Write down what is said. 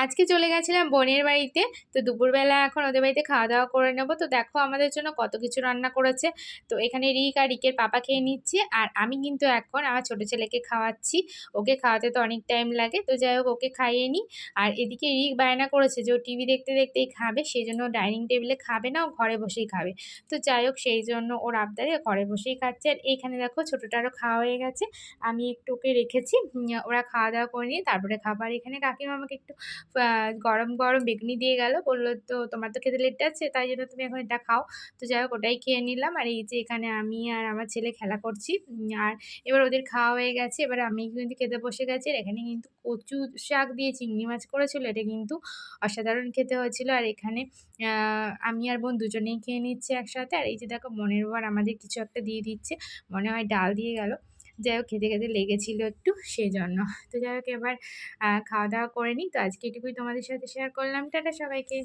আজকে চলে গেছিলাম বোনের বাড়িতে। তো দুপুরবেলা এখন ওদের বাড়িতে খাওয়া দাওয়া করে নেবো। তো দেখো আমাদের জন্য কত কিছু রান্না করেছে। তো এখানে রিক আর রিকের পাপা খেয়ে নিচ্ছে, আর আমি কিন্তু এখন আমার ছোট ছেলেকে খাওয়াচ্ছি। ওকে খাওয়াতে তো অনেক টাইম লাগে, তো যাই হোক ওকে খাইয়ে নিই। আর এদিকে রিক বায়না করেছে যে ও টিভি দেখতে দেখতেই খাবে, সেই জন্য ডাইনিং টেবিলে খাবে না, ও ঘরে বসেই খাবে। তো যাই হোক সেই জন্য ওর আবদারে ঘরে বসেই খাচ্ছে। আর এইখানে দেখো ছোটোটারও খাওয়া হয়ে গেছে, আমি একটু ওকে রেখেছি। ওরা খাওয়া দাওয়া করে নিয়ে তারপরে খাবার। এখানে কাকিমা আমাকে একটু গরম গরম বেগুনি দিয়ে গেল, বললো তো তোমার তো খেতে লেট আছে, তাই জন্য তুমি এখন এটা খাও। তো যাই হোক ওটাই খেয়ে নিলাম। আর এই যে এখানে আমি আর আমার ছেলে খেলা করছি। আর এবার ওদের খাওয়া হয়ে গেছে, এবার আমি কিন্তু খেতে বসে গেছি। আর এখানে কিন্তু কচু শাক দিয়ে চিংড়ি মাছ করেছিল, এটা কিন্তু অসাধারণ খেতে হয়েছিল। আর এখানে আমি আর বোন দুজনেই খেয়ে নিচ্ছি একসাথে। আর এই যে দেখো মনের বর আমাদের কিছু একটা দিয়ে দিচ্ছে, মনে হয় ডাল দিয়ে গেল। যাই হোক খেতে খেতে লেগেছিল একটু, সেই জন্য। তো যাই হোক এবার খাওয়া দাওয়া করে নিই। তো আজকে এটুকুই তোমাদের সাথে শেয়ার করলাম। টাটা সবাইকে।